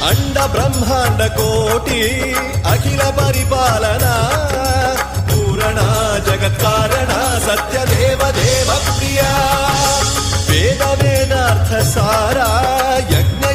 अंड ब्रह्मांड कोटी अखिल परिपालना पूरणा जगत्कारणा सत्यदेव देव प्रिया वेद वेदार्थ सारा यज्ञ